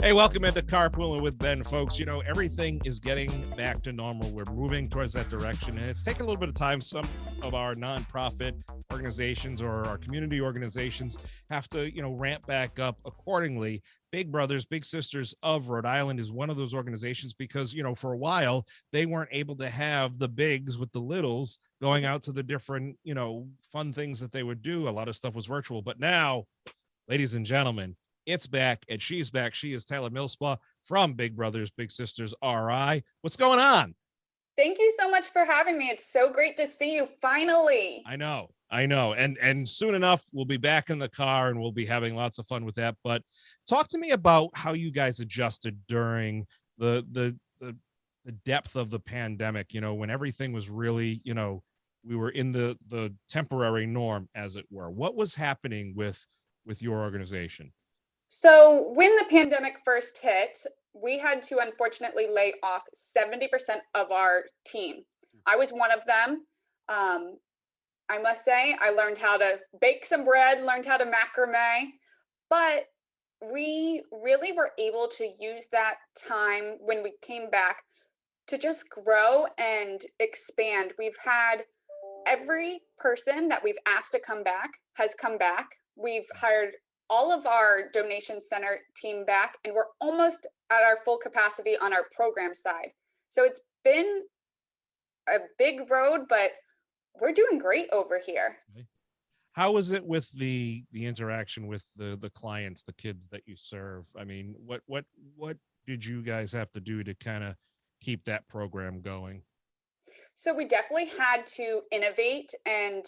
Hey, welcome into Carpooling with Ben, folks. You know, everything is getting back to normal. We're moving towards that direction, and it's taken a little bit of time. Some of our nonprofit organizations or our community organizations have to, ramp back up accordingly. Big Brothers, Big Sisters of Rhode Island is one of those organizations because, for a while, they weren't able to have the bigs with the littles going out to the different, fun things that they would do. A lot of stuff was virtual, but now, ladies and gentlemen, it's back and she's back. She is Taylor Millspaugh from Big Brothers Big Sisters RI. What's going on? Thank you so much for having me. It's so great to see you finally. I know. And soon enough we'll be back in the car and we'll be having lots of fun with that. But talk to me about how you guys adjusted during the depth of the pandemic, when everything was really, we were in the temporary norm, as it were. What was happening with your organization? So, when the pandemic first hit, we had to unfortunately lay off 70% of our team. I was one of them. I must say, I learned how to bake some bread, learned how to macrame, but we really were able to use that time when we came back to just grow and expand. We've had every person that we've asked to come back has come back. We've hired all of our donation center team back, and we're almost at our full capacity on our program side. So it's been a big road, but we're doing great over here. How is it with the interaction with the clients, the kids that you serve? I mean, what did you guys have to do to kind of keep that program going? So we definitely had to innovate, and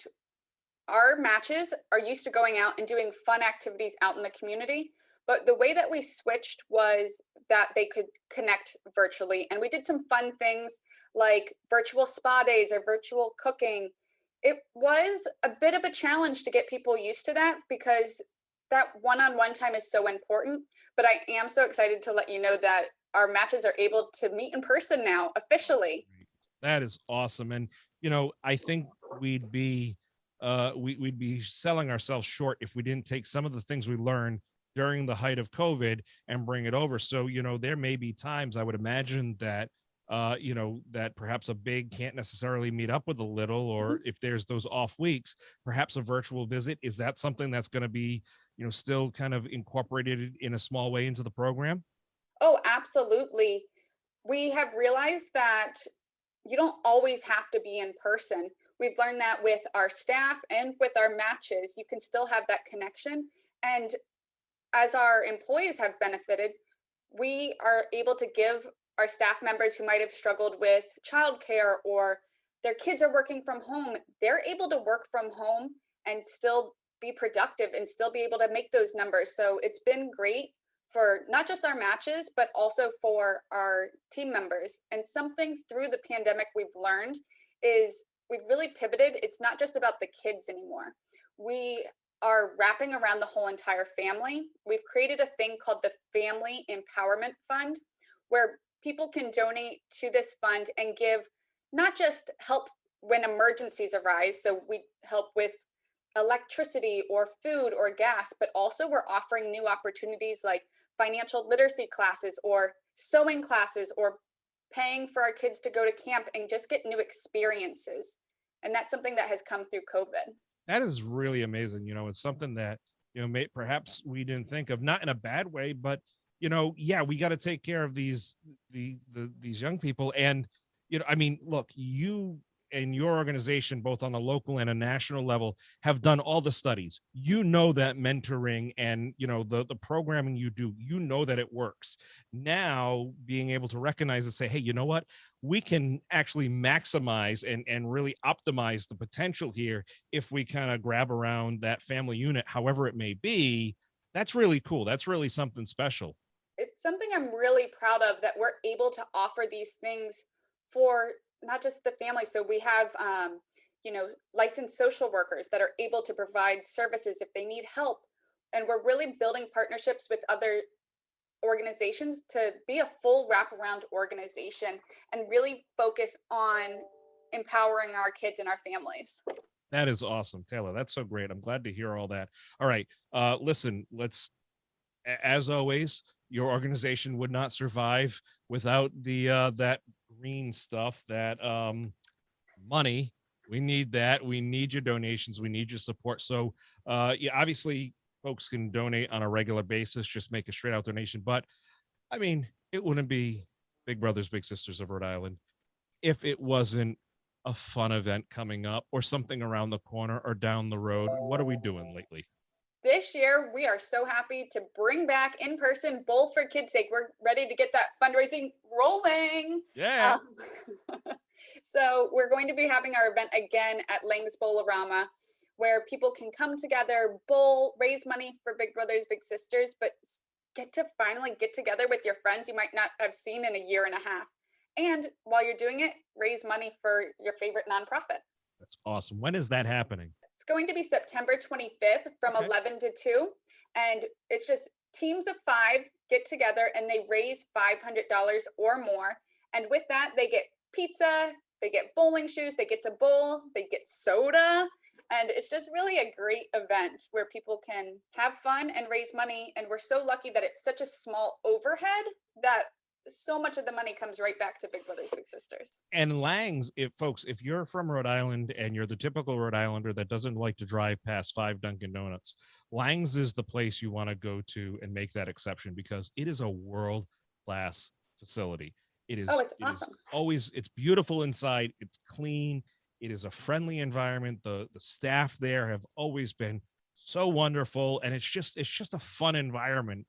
our matches are used to going out and doing fun activities out in the community. But the way that we switched was that they could connect virtually. And we did some fun things like virtual spa days or virtual cooking. It was a bit of a challenge to get people used to that because that one-on-one time is so important. But I am so excited to let you know that our matches are able to meet in person now officially. That is awesome. And, I think we'd be we'd be selling ourselves short if we didn't take some of the things we learned during the height of COVID and bring it over. So, there may be times I would imagine that, that perhaps a big can't necessarily meet up with a little, or if there's those off weeks, perhaps a virtual visit. Is that something that's going to be, still kind of incorporated in a small way into the program? Oh, absolutely. We have realized that you don't always have to be in person. We've learned that with our staff and with our matches, you can still have that connection. And as our employees have benefited, we are able to give our staff members who might have struggled with childcare or their kids are working from home, they're able to work from home and still be productive and still be able to make those numbers. So it's been great for not just our matches, but also for our team members. And something through the pandemic we've learned is we've really pivoted. It's not just about the kids anymore. We are wrapping around the whole entire family. We've created a thing called the Family Empowerment Fund, where people can donate to this fund and give not just help when emergencies arise. So we help with electricity or food or gas, but also we're offering new opportunities like financial literacy classes or sewing classes or paying for our kids to go to camp and just get new experiences. And that's something that has come through COVID. That is really amazing. It's something that, perhaps we didn't think of, not in a bad way, but, yeah, we got to take care of these young people. And, I mean, look, you and your organization, both on a local and a national level, have done all the studies. That mentoring and, the programming you do, that it works. Now being able to recognize and say, hey, you know what? We can actually maximize and really optimize the potential here if we kind of grab around that family unit, however it may be. That's really cool. That's really something special. It's something I'm really proud of that we're able to offer these things for not just the family. So we have, licensed social workers that are able to provide services if they need help. And we're really building partnerships with other organizations to be a full wraparound organization and really focus on empowering our kids and our families. That is awesome, Taylor. That's so great. I'm glad to hear all that. All right. Listen, as always, your organization would not survive without the that green stuff, that money. We need that. We need your donations. We need your support. So yeah, obviously folks can donate on a regular basis, just make a straight out donation. But I mean, it wouldn't be Big Brothers Big Sisters of Rhode Island if it wasn't a fun event coming up or something around the corner or down the road. What are we doing lately? This year, we are so happy to bring back in-person Bowl for Kids' Sake. We're ready to get that fundraising rolling. Yeah. So we're going to be having our event again at Lang's Bowl-orama, where people can come together, bowl, raise money for Big Brothers Big Sisters, but get to finally get together with your friends you might not have seen in a year and a half. And while you're doing it, raise money for your favorite nonprofit. That's awesome. When is that happening? It's going to be September 25th from 11 to 2. And it's just teams of 5 get together and they raise $500 or more. And with that, they get pizza, they get bowling shoes, they get to bowl, they get soda. And it's just really a great event where people can have fun and raise money. And we're so lucky that it's such a small overhead that so much of the money comes right back to Big Brothers Big Sisters. And Lang's, if you're from Rhode Island and you're the typical Rhode Islander that doesn't like to drive past 5 Dunkin' Donuts, Lang's is the place you want to go to and make that exception, because it is a world-class facility. It is. It's awesome. It's beautiful inside. It's clean. It is a friendly environment. The staff there have always been so wonderful, and it's just a fun environment,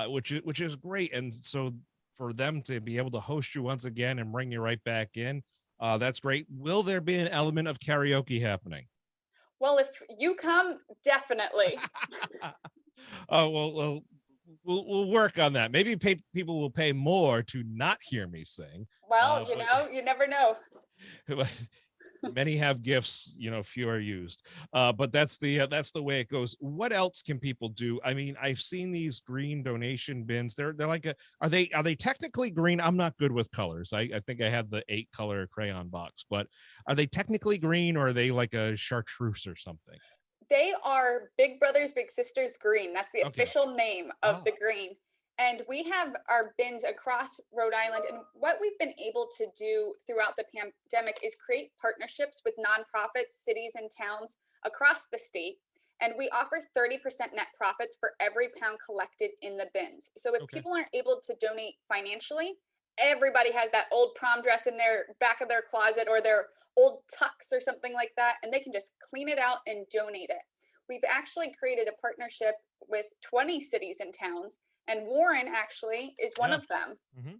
which is great. And so for them to be able to host you once again and bring you right back in, that's great. Will there be an element of karaoke happening? Well, if you come, definitely. Oh, well, we'll work on that. Maybe people will pay more to not hear me sing. Well, you never know. Many have gifts, few are used. But that's the way it goes. What else can people do? I mean, I've seen these green donation bins. They're like are they technically green? I'm not good with colors. I think I had the 8-color crayon box, but are they technically green, or are they like a chartreuse or something? They are Big Brothers Big Sisters green. That's the official name of the green. And we have our bins across Rhode Island. And what we've been able to do throughout the pandemic is create partnerships with nonprofits, cities, and towns across the state. And we offer 30% net profits for every pound collected in the bins. So if people aren't able to donate financially, everybody has that old prom dress in their back of their closet or their old tux or something like that, and they can just clean it out and donate it. We've actually created a partnership with 20 cities and towns, and Warren actually is one of them. Mm-hmm.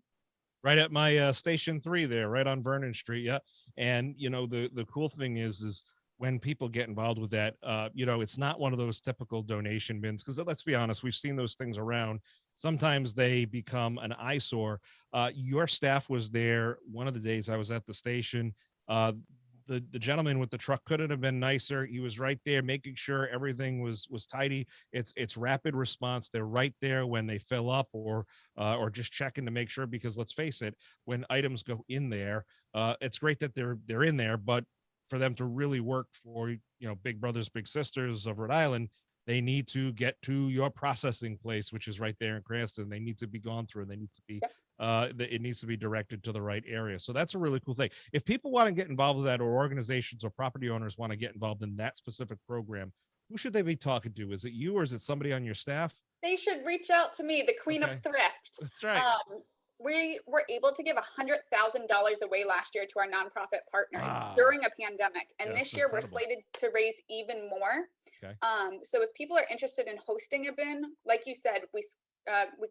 Right at my Station 3 there, right on Vernon Street. Yeah. And, the cool thing is when people get involved with that, it's not one of those typical donation bins, because let's be honest, we've seen those things around. Sometimes they become an eyesore. Your staff was there one of the days I was at the station. The gentleman with the truck couldn't have been nicer. He was right there making sure everything was tidy. It's rapid response. They're right there when they fill up or just checking to make sure, because let's face it, when items go in there, it's great that they're in there, but for them to really work for, Big Brothers Big Sisters of Rhode Island, they need to get to your processing place, which is right there in Cranston. They need to be gone through, and they need to be it needs to be directed to the right area. So that's a really cool thing. If people want to get involved with that, or organizations or property owners want to get involved in that specific program, who should they be talking to? Is it you, or is it somebody on your staff? They should reach out to me, the Queen of Thrift. That's right. We were able to give $100,000 away last year to our nonprofit partners during a pandemic. And this year we're slated to raise even more. Okay. So if people are interested in hosting a bin, like you said, we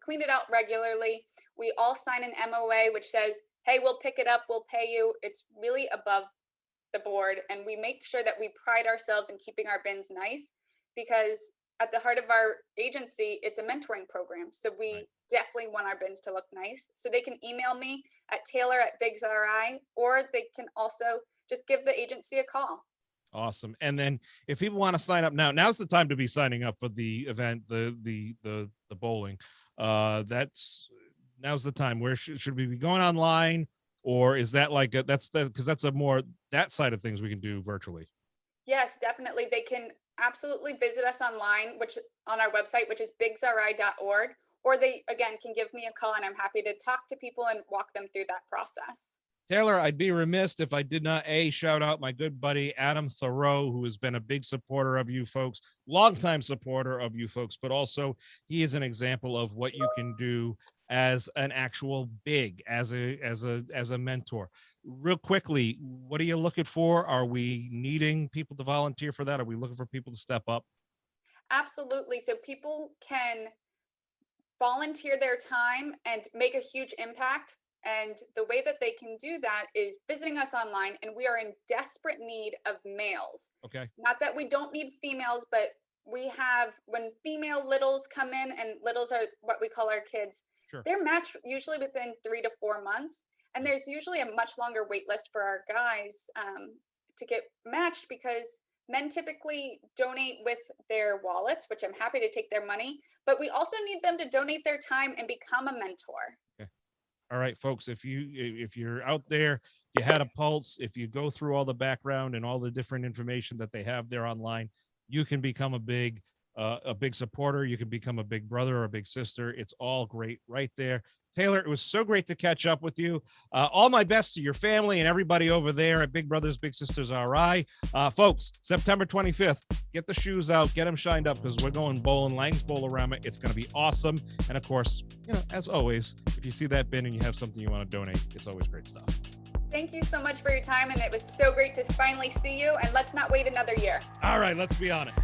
clean it out regularly. We all sign an MOA, which says, hey, we'll pick it up, we'll pay you. It's really above the board. And we make sure that we pride ourselves in keeping our bins nice, because at the heart of our agency, it's a mentoring program. So we definitely want our bins to look nice. So they can email me at taylor@bigsri, or they can also just give the agency a call. Awesome. And then if people want to sign up now's the time to be signing up for the event, the bowling. Now's the time. Where should we be going online, or is that like because that's a more that side of things we can do virtually? Yes, definitely. They can absolutely visit us online, which on our website, which is bigsri.org, or they, again, can give me a call, and I'm happy to talk to people and walk them through that process. Taylor, I'd be remiss if I did not shout out my good buddy Adam Thoreau, who has been a big supporter of you folks, longtime supporter of you folks, but also he is an example of what you can do as an actual big, as a mentor. Real quickly, what are you looking for? Are we needing people to volunteer for that? Are we looking for people to step up? Absolutely. So people can volunteer their time and make a huge impact. And the way that they can do that is visiting us online, and we are in desperate need of males. Okay. Not that we don't need females, but we have, when female littles come in, and littles are what we call our kids, Sure. they're matched usually within 3 to 4 months. And there's usually a much longer wait list for our guys to get matched, because men typically donate with their wallets, which I'm happy to take their money, but we also need them to donate their time and become a mentor. Okay. All right, folks, if you're out there, you had a pulse, if you go through all the background and all the different information that they have there online, you can become a big supporter. You can become a big brother or a big sister. It's all great right there. Taylor, it was so great to catch up with you. All my best to your family and everybody over there at Big Brothers Big Sisters RI. Folks, September 25th, get the shoes out, get them shined up, because we're going bowling, Lang's Bowl-O-Rama. It's going to be awesome. And of course, as always, if you see that bin and you have something you want to donate, it's always great stuff. Thank you so much for your time, and it was so great to finally see you, and let's not wait another year. All right, let's be on it.